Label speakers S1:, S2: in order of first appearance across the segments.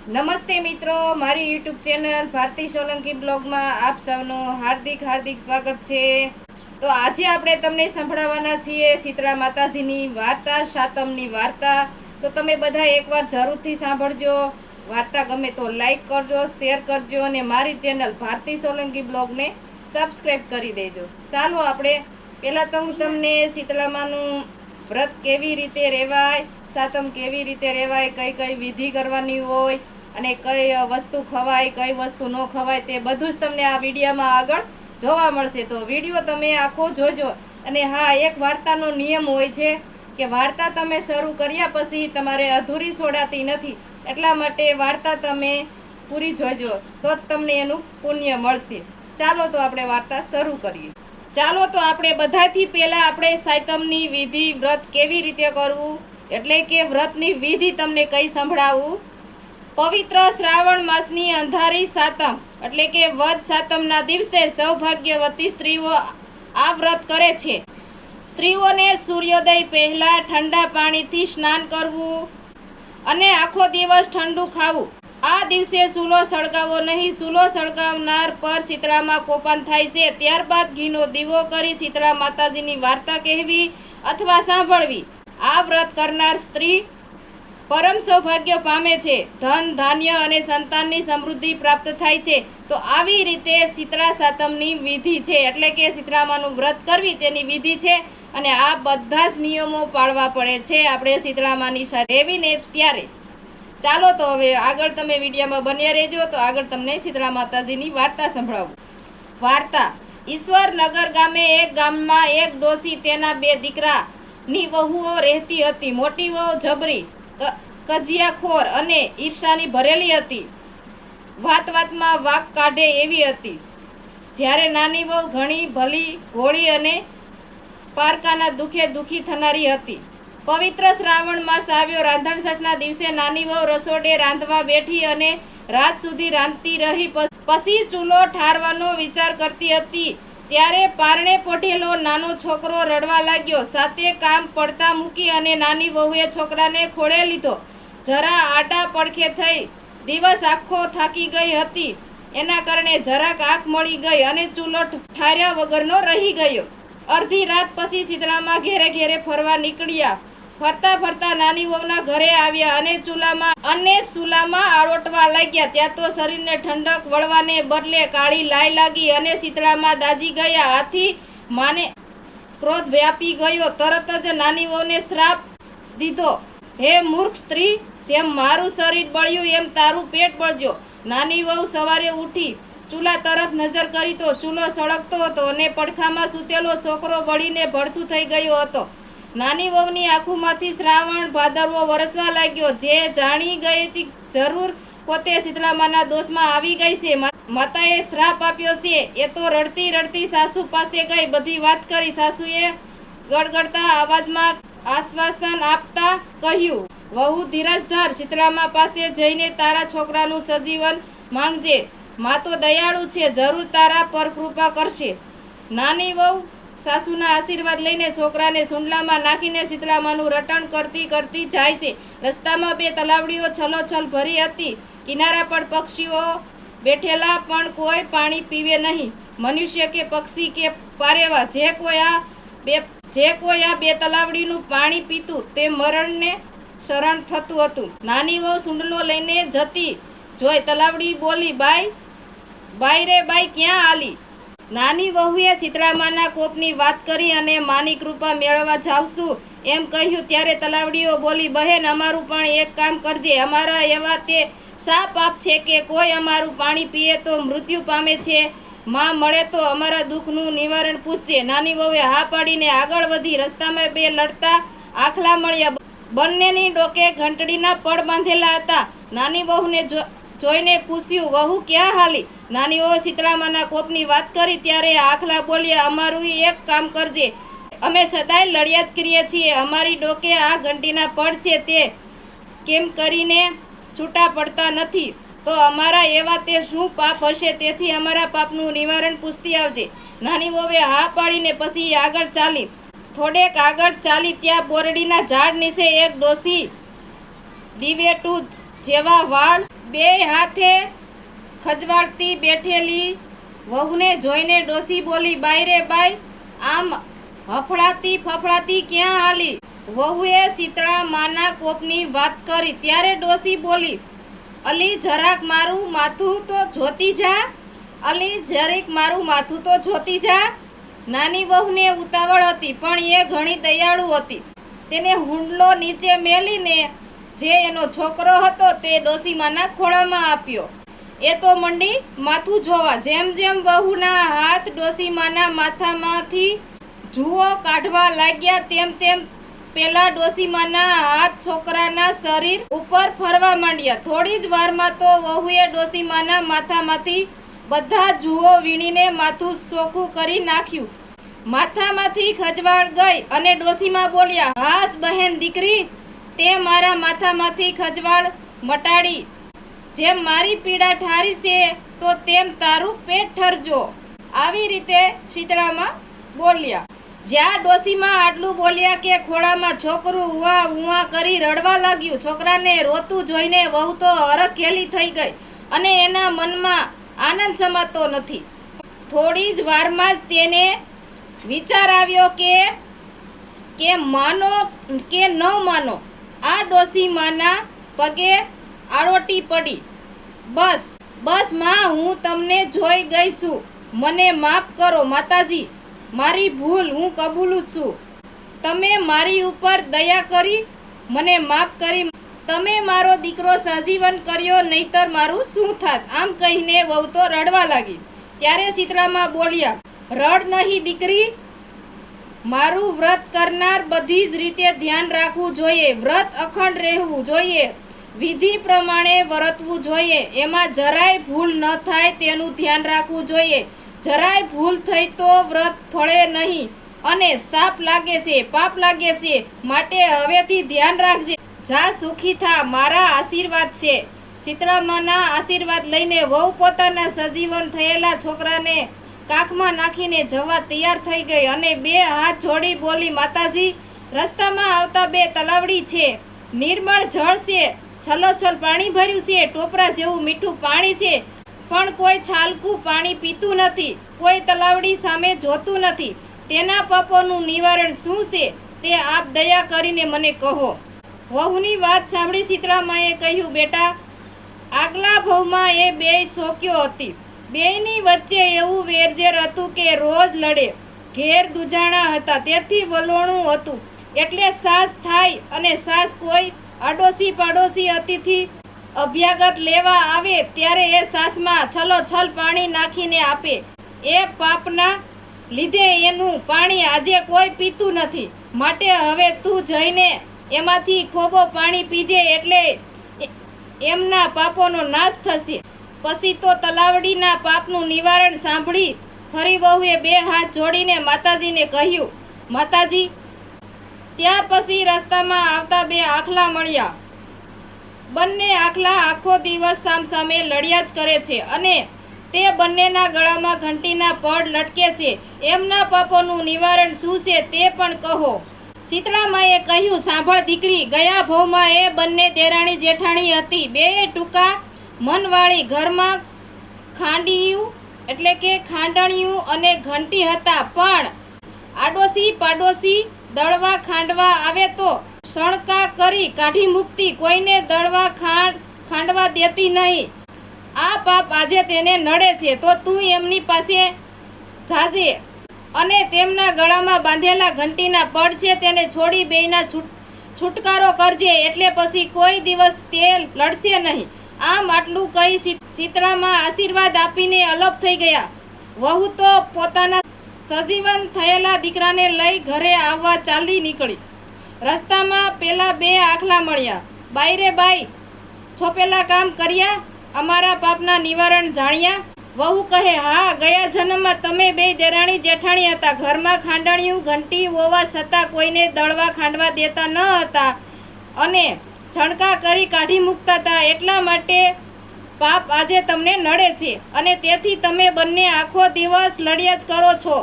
S1: નમસ્તે મિત્રો, મારી યુટ્યુબ ચેનલ ભારતી સોલંકી બ્લોગમાં આપ સૌનું હાર્દિક સ્વાગત છે। તો આજે આપણે તમને સંભળાવવાના છીએ શીતળા માતાજીની વાર્તા, સાતમની વાર્તા। તો તમે બધા એકવાર જરૂરથી સાંભળજો। વાર્તા ગમે તો લાઈક કરજો, શેર કરજો અને મારી ચેનલ ભારતી સોલંકી બ્લોગને સબસ્ક્રાઈબ કરી દેજો। ચાલો આપણે પહેલાં તો હું તમને શીતળામાનું વ્રત કેવી રીતે રહેવાય, સાતમ કેવી રીતે રહેવાય, કઈ કઈ વિધિ કરવાની હોય અને કઈ વસ્તુ ખવાય, કઈ વસ્તુ ન ખવાય, તે બધું જ તમને આ વિડીયોમાં આગળ જોવા મળશે। તો વિડીયો તમે આખો જોજો। અને હા, એક વાર્તાનો નિયમ હોય છે કે વાર્તા તમે શરૂ કર્યા પછી તમારે અધૂરી છોડાતી નથી, એટલા માટે વાર્તા તમે પૂરી જોજો, તો જ તમને એનું પુણ્ય મળશે। ચાલો તો આપણે વાર્તા શરૂ કરીએ। ચાલો તો આપણે બધાથી પહેલાં આપણે સાતમની વિધિ, વ્રત કેવી રીતે કરવું એટલે કે વ્રતની વિધિ તમને કઈ સંભળાવું। પવિત્ર શ્રાવણ માસની અંધારી સાતમ એટલે કે વદ સાતમના દિવસે સૌભાગ્યવતી સ્ત્રીઓ આ વ્રત કરે છે। સ્ત્રીઓને સૂર્યોદય પહેલા ઠંડા પાણીથી સ્નાન કરવું અને આખો દિવસ ઠંડુ ખાવું। આ દિવસે ચૂલો સળગાવો નહીં, ચૂલો સળગાવનાર પર શીતળામાં કોપાન થાય છે। ત્યારબાદ ઘીનો દીવો કરી શીતળા માતાજીની વાર્તા કહેવી અથવા સાંભળવી। આ વ્રત કરનાર સ્ત્રી પરમ સૌભાગ્ય પામે છે, ધન, ધાન્ય અને સંતાનની સમૃદ્ધિ પ્રાપ્ત થાય છે। તો આવી રીતે શીતળા સાતમની વિધિ છે, એટલે કે શીતળામાનું વ્રત કરવી તેની વિધિ છે। અને આ બધા જ નિયમો પાળવા પડે છે આપણે શીતળામાની સાથે રહેવીને ત્યારે। ચાલો તો હવે આગળ તમે વિડીયોમાં બન્યા રહેજો, તો આગળ તમને શીતળા માતાજીની વાર્તા સંભળાવું। વાર્તા। ઈશ્વરનગર ગામે એક ગામમાં એક ડોશી તેના બે દીકરાની વહુઓ રહેતી હતી। મોટી વહુ જબરી, કજિયાખોર અને ઈર્ષાની ભરેલી હતી, વાત વાતમાં વાક કાઢે એવી હતી, જ્યારે નાની વહુ ઘણી ભલી, ભોળી અને પારકાના દુખે દુખી થનારી હતી। પવિત્ર શ્રાવણ માસ આવ્યો। રાંધણછઠના દિવસે નાની વહુ રસોડે રાંધવા બેઠી અને રાત સુધી રાંધતી રહી। પછી ચૂલો ઠારવાનો વિચાર કરતી હતી, ત્યારે પારણે પોઢેલો નાનો છોકરો રડવા લાગ્યો। સાથે કામ પડતા મૂકી અને નાની વહુએ છોકરાને ખોળે લીધો। જરા આડા પડખે થઈ, દિવસ આખો થાકી ગઈ હતી, એના કારણે જરાક આંખ મળી ગઈ અને ચૂલો ઠાર્યા વગરનો રહી ગયો। અડધી રાત પછી શીતળામાં ઘેરે ઘેરે ફરવા નીકળ્યા। ફરતા ફરતા નાની વહુના ઘરે આવ્યા અને ચૂલામાં આળોટવા લાગ્યા। ત્યાં તો શરીરને ઠંડક વળવાને બદલે કાળી લાઈ લાગી અને શીતળામાં દાજી ગયા। આથી માને ક્રોધ વ્યાપી ગયો। તરત જ નાની વહુને શ્રાપ દીધો, હે મૂર્ખ સ્ત્રી, જેમ મારું શરીર બળ્યું એમ તારું પેટ બળજો। નાની વહુ સવારે ઉઠી ચૂલા તરફ નજર કરી તો ચૂલો સળગતો હતો અને પડખામાં સૂતેલો છોકરો બળીને ભડથું થઈ ગયો હતો। નાની વહુની આંખોમાંથી શ્રાવણ ભાદરવો વરસવા લાગ્યો। જે જાણી ગઈ હતી જરૂર પોતે શીતળામાના દોષમાં આવી ગઈ છે, માતાએ શ્રાપ આપ્યો છે। એ તો રડતી રડતી સાસુ પાસે ગઈ, બધી વાત કરી। સાસુએ ગળગળતા અવાજમાં આશ્વાસન આપતા કહ્યું, વહુ ધીરજ ધર, શીતળામા પાસે જઈને તારા છોકરાનું સજીવન માંગજે, મા તો દયાળુ છે, જરૂર તારા પર કૃપા કરશે। નાની વહુ સાસુના આશીર્વાદ લઈને છોકરાને સુંડલામાં નાખીને શીતળામાનું રટણ કરતી કરતી જાય છે। રસ્તામાં બે તલાવડીઓ છલોછલ ભરી હતી, કિનારા પર પક્ષીઓ બેઠેલા, પણ કોઈ પાણી પીવે નહીં, મનુષ્ય કે પક્ષી કે પારેવા। જે કોઈ આ બે તલાવડીનું પાણી પીતું તે મરણને શરણ થતું હતું। નાની વહુ સુંડલો લઈને જતી જોઈ તલાવડી બોલી, બાઈ રે બાઈ, ક્યાં આલી? નાની વહુએ શીતળામાના કોપની વાત કરી અને માની કૃપા મેળવવા જાવશું એમ કહ્યું। ત્યારે તલાવડીઓ બોલી, બહેન, અમારું પણ એક કામ કરજે, અમારા એવા તે શા પાપ છે કે કોઈ અમારું પાણી પીએ તો મૃત્યુ પામે છે? માં મળે તો અમારા દુઃખનું નિવારણ પૂછજે। નાની વહુએ હા પાડીને આગળ વધી। રસ્તામાં બે લડતા આખલા મળ્યા, બંનેની ડોકે ઘંટડીના પડ બાંધેલા હતા। નાની વહુને જોઈને પૂછ્યું, વહુ ક્યાં હાલી? નાની વહુ શીતળામાના કોપની વાત કરી ત્યારે આખલા બોલ્યા, અમારું એક કામ કરજે, અમે સદાય લડ્યા જ કરીએ છીએ, અમારી ડોકે આ ઘંટીના પડ છે, તે કેમ કરીને છૂટા પડતા નથી? તો અમારા એવા તે શું પાપ હશે? તેથી અમારા પાપનું નિવારણ પૂછતી આવજે। નાની વહુએ હા પાડીને પછી આગળ ચાલી। થોડેક આગળ ચાલી ત્યાં બોરડીના ઝાડ નીચે એક ડોશી દિવેટું જેવા વાળ બે હાથે ખજવાળતી બેઠેલી વહુને જોઈને ડોસી બોલી, બાઈ રે બાઈ, આમ હફળાતી ફફડાતી ક્યાં હાલી? વહુએ શીતળા માના કોપની વાત કરી ત્યારે ડોસી બોલી, અલી જરાક મારું માથું તો જોતી જા, અલી જરીક મારું માથું તો જોતી જા. નાની વહુને ઉતાવળ હતી, પણ એ ઘણી દયાળુ હતી. તેને હુંડલો નીચે મેલીને જે એનો છોકરો હતો તે ડોસીમાના ખોળામાં આપ્યો. એ તો મંડી માથું જોવા. જેમ જેમ વહુના હાથ ડોસીમાના માથામાંથી જુઓ કાઢવા લાગ્યા તેમ તેમ પેલા ડોસીમાના હાથ છોકરાના શરીર ઉપર ફરવા માંડ્યા. થોડી જ વારમાં તો વહુએ ડોસીમાના માથામાંથી બધા જુઓ વીણીને માથું ચોખ્ખું કરી નાખ્યું. માથામાંથી ખજવાળ ગઈ અને ડોસીમાં બોલ્યા, હાસ બહેન દીકરી, તે મારા માથામાંથી ખજવાળ મટાડી. જેમ મારી પીડા ઠારી છે તો તેમ તારું પેટ ઠરજો. આવી રીતે શીતળામાં બોલ્યા. જ્યાં ડોસીમાં આટલું બોલ્યા કે ખોળામાં છોકરું ઉવા ઉવા કરી રડવા લાગ્યું. છોકરાને રોતું જોઈને વહુ તો હરખેલી થઈ ગઈ અને એના મનમાં આનંદ સમાતો નથી. થોડી જ વારમાં જ તેને વિચાર આવ્યો કે માનો કે ન માનો, આ ડોસીમાના પગે આળોટી પડી. બસ બસ માં, હું તમને જોઈ ગઈ છું, મને માફ કરો માતાજી, મારી ભૂલ હું કબૂલું છું. તમે મારી ઉપર દયા કરી મને માફ કરી. તમે મારો દીકરો સજીવન કર્યો, નહીતર મારું શું થાત? આમ કહીને વહુ તો રડવા લાગી. ત્યારે શીતળામાં બોલ્યા, રડ નહીં દીકરી, મારું વ્રત કરનાર બધી જ રીતે ધ્યાન રાખવું જોઈએ. વ્રત અખંડ રહેવું જોઈએ, વિધિ પ્રમાણે વર્તવું જોઈએ, એમાં જરાય ભૂલ ન થાય તેનું ધ્યાન રાખવું જોઈએ. જરાય ભૂલ થઈ તો વ્રત ફળે નહીં અને સાપ લાગે છે, પાપ લાગે છે. માટે હવેથી ધ્યાન રાખજે. જા સુખી થા, મારા આશીર્વાદ છે. શીતળામાના આશીર્વાદ લઈને વહુ પોતાના સજીવન થયેલા છોકરાને કાખમાં નાખીને જવા તૈયાર થઈ ગઈ અને બે હાથ જોડી બોલી, માતાજી, રસ્તામાં આવતા બે તલાવડી છે, નિર્મળ જળ છે, છલોછલ પાણી ભર્યું છે, ટોપરા જેવું મીઠું પાણી છે, પણ કોઈ છાલકું પાણી પીતું નથી, કોઈ તલાવડી સામે જોતું નથી. તેના પાપોનું નિવારણ શું છે તે આપ દયા કરીને મને કહો. વહુની વાત સાંભળી શીતળામાએ કહ્યું, બેટા, આગલા ભવમાં એ બેય શોક્યો હતી. બેયની વચ્ચે એવું વેરઝેર હતું કે રોજ લડે. ઘેર દુજાણા હતા, તેથી વલોણું હતું. એટલે સાસ થાય અને સાસ કોઈ આડોશી પાડોશી અતિથિ અભ્યાગત લેવા આવે ત્યારે એ સાસમાં છલોછલ પાણી નાખીને આપે. એ પાપના લીધે એનું પાણી આજે કોઈ પીતું નથી. માટે હવે તું જઈને એમાંથી ખોબો પાણી પીજે, એટલે એમના પાપોનો નાશ થશે. પછી તો તલાવડીના પાપનું નિવારણ સાંભળી ફરી વહુએ બે હાથ જોડીને માતાજીને કહ્યું, માતાજી. ત્યાર પછી રસ્તામાં આવતા બે આખલા મળ્યા. બંને આખલા આખો દિવસ સામસામે લડ્યા જ કરે છે અને તે બંનેના ગળામાં ઘંટીના પડ લટકે છે. એમના પાપોનું નિવારણ શું છે તે પણ કહો. શીતળામાએ કહ્યું, સાંભળ દીકરી, ગયા ભવમાં એ બંને દેરાણી જેઠાણી હતી. બે ટૂંકા મનવાળી, ઘરમાં ખાંડિયું એટલે કે ખાંડણિયું અને ઘંટી હતા, પણ આડોશી પાડોશી દળવા ખાંડવા આવે તો સણકા કરી કાઢી મૂકતી, કોઈને દળવા ખાંડવા દેતી નહીં. આ પાપ આજે તેને નડે છે, તો તું એમની પાસે જાજે અને તેમના ગળામાં બાંધેલા ઘંટીના પડ છે તેને છોડી બેયના છુટકારો કરજે, એટલે પછી કોઈ દિવસ તે લડશે નહીં. આમ આટલું કહી શીતળામાં આશીર્વાદ આપીને અલોપ થઈ ગયા. વહુ તો પોતાના સજીવન થયેલા દીકરાને લઈ ઘરે આવવા ચાલી નીકળી. રસ્તામાં પેલા બે આખલા મળ્યા. બાઈ રે બાઈ, છોપેલા કામ કર્યા, અમારા પાપના નિવારણ જાણ્યા? વહુ કહે, હા, ગયા જન્મમાં તમે બે દેરાણી જેઠાણી હતા. ઘરમાં ખાંડણિયું ઘંટી હોવા છતાં કોઈને દળવા ખાંડવા દેતા ન હતા અને છણકા કરી કાઢી મૂકતા હતા. એટલા માટે પાપ આજે તમને નડે છે અને તેથી તમે બંને આખો દિવસ લડ્યા જ કરો છો.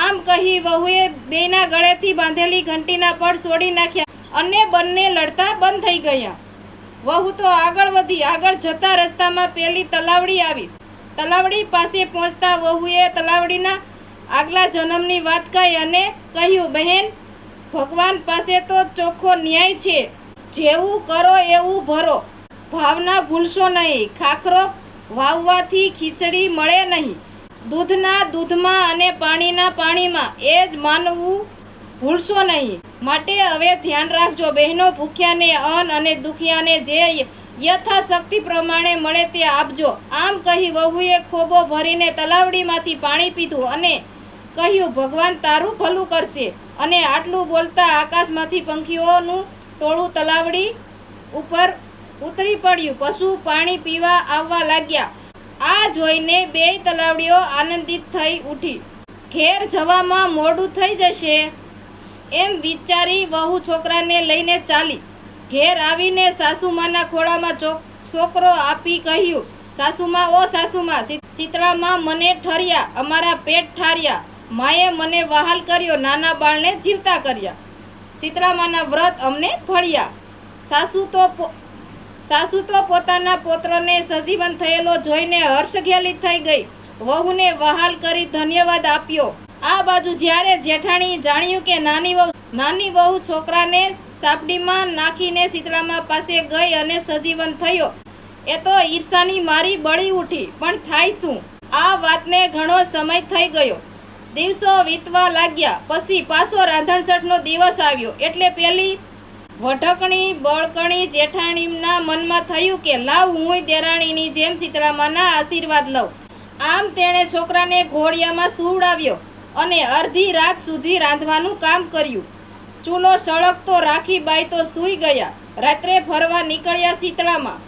S1: આમ કહી વહુએ બેયના ગળેથી બાંધેલી ઘંટીના પડ છોડી નાખ્યા અને બંને લડતા બંધ થઈ ગયા. વહુ તો આગળ વધી. આગળ જતા રસ્તામાં પેલી તલાવડી આવી. તલાવડી પાસે પહોંચતા વહુએ તલાવડીના આગલા જન્મની વાત કહી અને કહ્યું, બહેન, ભગવાન પાસે તો ચોખ્ખો ન્યાય છે. જેવું કરો એવું ભરો. ભાવના ભૂલશો નહીં. ખાખરો વાવવાથી ખીચડી મળે નહીં. દૂધના દૂધમાં અને પાણીના પાણીમાં એ જ માનવું ભૂલશો નહીં. માટે હવે ધ્યાન રાખજો બહેનો. ભૂખ્યાને અન્ન અને દુખિયાને જે યથાશક્તિ પ્રમાણે મળે તે આપજો. આમ કહી વહુએ ખોબો ભરીને તલાવડીમાંથી પાણી પીધું અને કહ્યું, ભગવાન તારું ભલું કરશે. અને આટલું બોલતા આકાશમાંથી પંખીઓનું ટોળું તલાવડી ઉપર ઉતરી પડ્યું. પશુ પાણી પીવા આવવા લાગ્યા. આ જોઈને બેય તલાવડીઓ આનંદિત થઈ ઉઠી. ઘેર જવામાં મોડું થઈ જશે એમ વિચારી વહુ છોકરાને લઈને ચાલી. ઘેર આવીને સાસુમાના ખોળામાં છોકરો આપી કહ્યું, સાસુમા, ઓ સાસુમા, શીતળામાં મને ઠર્યા, અમારા પેટ ઠાર્યા. માએ મને વહાલ કર્યો, નાના બાળને જીવતા કર્યા. શીતળામાના વ્રત અમને ફળ્યા. સાસુ તો પોતાના પુત્રને સજીવન થયેલો જોઈને હર્ષઘેલિત થઈ ગઈ. વહુને વહાલ કરી ધન્યવાદ આપ્યો. આ બાજુ જ્યારે જેઠાણી જાણ્યું કે નાની વહુ છોકરાને સાપડીમાં નાખીને શીતળામા પાસે ગઈ અને સજીવન થયો, એ તો ઈર્ષાની મારી બળી ઉઠી. પણ થાય શું? આ વાતને ઘણો સમય થઈ ગયો. દિવસો વીતવા લાગ્યા. પછી પાછો રાંધણસઠનો દિવસ આવ્યો. એટલે પેલી વઢકણી બળકણી જેઠાણીના મનમાં થયું કે લાવ હું દેરાણીની જેમ શીતળામાના આશીર્વાદ લઉં. આમ તેણે છોકરાને ઘોડિયામાં સુવડાવ્યો અને અડધી રાત સુધી રાંધવાનું કામ કર્યું. ચૂલો સળગતો રાખી બાઈ તો સૂઈ ગયા. રાત્રે ફરવા નીકળ્યા શીતળામાં.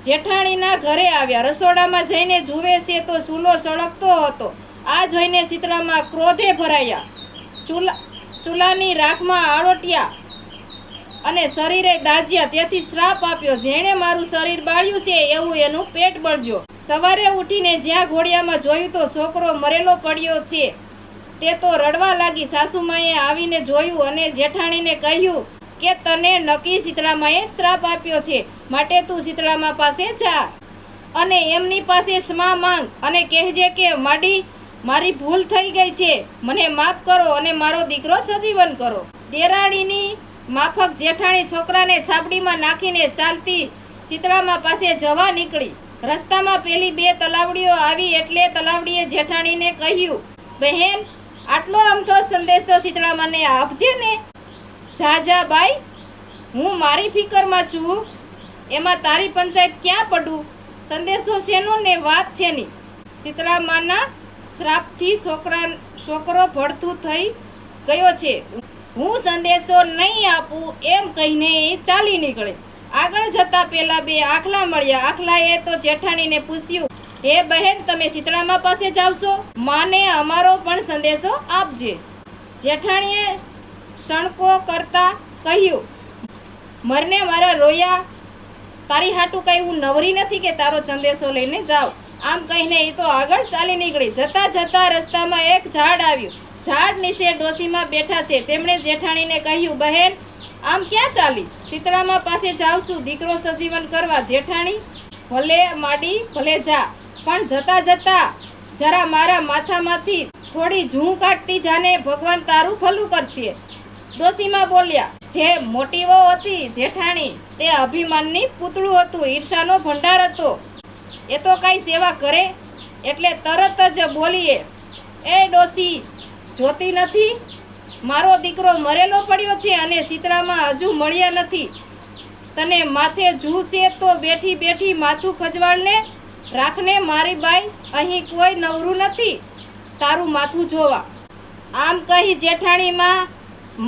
S1: જેઠાણીના ઘરે આવ્યા. રસોડામાં જઈને જુએ છે તો ચૂલો સળગતો હતો. આ જોઈને શીતળામાં ક્રોધે ભરાયા. ચૂલાની રાખમાં આળોટ્યા અને શરીરે દાજ્યા. તેથી શ્રાપ આપ્યો, જેણે મારું શરીર બાળ્યું છે એવું એનું પેટ બળજો. સવારે ઉઠીને જ્યાં ઘોડિયામાં જોયું તો છોકરો મરેલો પડ્યો છે. તે તો રડવા લાગી. સાસુમાએ આવીને જોયું અને જેઠાણીને કહ્યું કે તને નક્કી શીતળામાએ શ્રાપ આપ્યો છે, માટે તું શીતળામા પાસે જા અને એમની પાસે ક્ષમા માંગ અને કહેજે કે મારી ભૂલ થઈ ગઈ છે, મને માફ કરો અને મારો દીકરો સજીવન કરો. દેરાણીની માફક જેઠાણી છોકરાને છાપડીમાં નાખીને ચાલતી શીતળામા પાસે જવા નીકળી. રસ્તામાં પેલી બે તલાવડીઓ આવી એટલે તલાવડીએ જેઠાણીને કહ્યું, બહેન, આટલો અમથો સંદેશો શીતળામાને આપજે ને. જા બાઈ, હું મારી ફિકરમાં છું, એમાં તારી પંચાયત ક્યાં પડું? સંદેશો શેનો ને વાત શેની? શીતળામાના શ્રાપથી છોકરો ભડથું થઈ ગયો છે. હું સંદેશો નહીં આપું એમ કહીને એ ચાલી નીકળે. આગળ જતા પેલા બે આખલા મળ્યા. આખલાએ તો જેઠાણીને પૂછ્યું, હે બહેન, તમે શીતળામા પાસે જાવશો? માને અમારો પણ સંદેશો આપજે. જેઠાણીએ સણકો કરતા કહ્યું, મરને મારા રોયા, તારી હાટું કઈ હું નવરી નથી કે તારો સંદેશો લઈને જાઉં. આમ કહીને એ તો આગળ ચાલી નીકળી. જતા રસ્તામાં એક ઝાડ આવ્યું. ઝાડ નીચે ડોસીમાં બેઠા છે. તેમણે જેઠાણીને કહ્યું, બહેન, આમ ક્યાં ચાલી? શીતળામા પાસે જાઉં છું દીકરો સજીવન કરવા. જેઠાણી, ભલે માડી, ભલે જા, પણ જતા જરા મારા માથામાંથી થોડી જૂં કાઢતી જાને, ભગવાન તારું ભલું કરશે. ડોસીમાં બોલ્યા. જે મોટી વહુ હતી જેઠાણી, તે અભિમાનની પૂતળું હતું, ઈર્ષાનો ભંડાર હતો. એ તો કાંઈ સેવા કરે એટલે તરત જ બોલીએ, એ ડોસી, જોતી નથી? મારો દીકરો મરેલો પડ્યો છે અને શીતળામાં હજુ મળ્યા નથી. તને માથે જૂ છે તો બેઠી માથું ખજવાળને રાખને. મારી બાઈ, અહીં કોઈ નવરું નથી તારું માથું જોવા. આમ કહી જેઠાણીમાં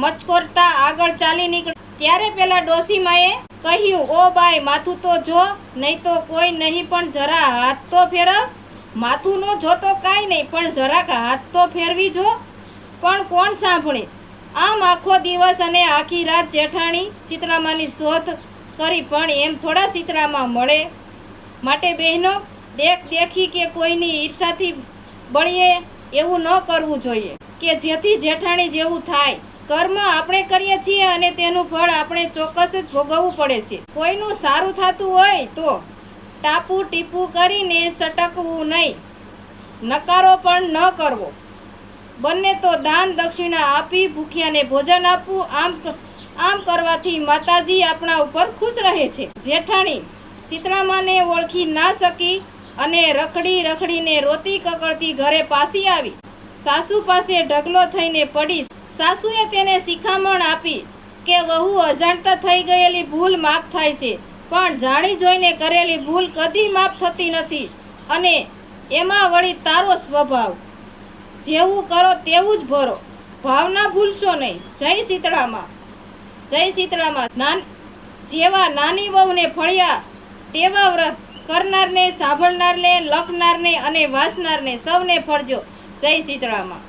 S1: મચકોરતા આગળ ચાલી નીકળી. ત્યારે પેલા ડોસીમાએ કહ્યું, ઓ બાઈ, માથું તો જો, નહીં તો કોઈ નહીં, પણ જરા હાથ તો ફેરવ. માથું નો જોતો કાંઈ નહીં, પણ જરાક હાથ તો ફેરવી જો. પણ કોણ સાંભળે? આમ આખો દિવસ અને આખી રાત જેઠાણી શીતળામાની શોધ કરી, પણ એમ થોડા શીતળામા મળે. માટે બહેનો, દેખી કે કોઈની ઈર્ષાથી બળીએ એવું ન કરવું જોઈએ કે જેથી જેઠાણી જેવું થાય. કર્મ આપણે કરીએ છીએ અને તેનું ફળ આપણે ચોક્કસ જ ભોગવવું પડે છે. કોઈનું સારું થતું હોય તો ટાપુ ટીપું કરીને સટકવું નહીં, નકારો પણ ન કરવો. બંને તો દાન દક્ષિણા આપી ભૂખ્યાને ભોજન આપવું. આમ કરવાથી માતાજી આપણા ઉપર ખુશ રહે છે. જેઠાણી શીતળામાને ઓળખી ના શકી અને રખડીને રોતી કકળતી ઘરે પાછી આવી. સાસુ પાસે ઢગલો થઈને પડી. સાસુએ તેને શિખામણ આપી કે વહુ અજાણતા થઈ ગયેલી ભૂલ માફ થાય છે, પણ જાણી જોઈને કરેલી ભૂલ કદી માફ થતી નથી. અને એમાં વળી તારો સ્વભાવ, જેવું કરો તેવું જ ભરો, ભાવના ભૂલશો નહીં. જય શીતળામાં. જય શીતળામાં. જેવા નાની વહુને ફળ્યા તેવા વ્રત કરનારને, સાંભળનારને, લખનારને અને વાંચનારને સૌને ફળજો. જય શીતળામાં.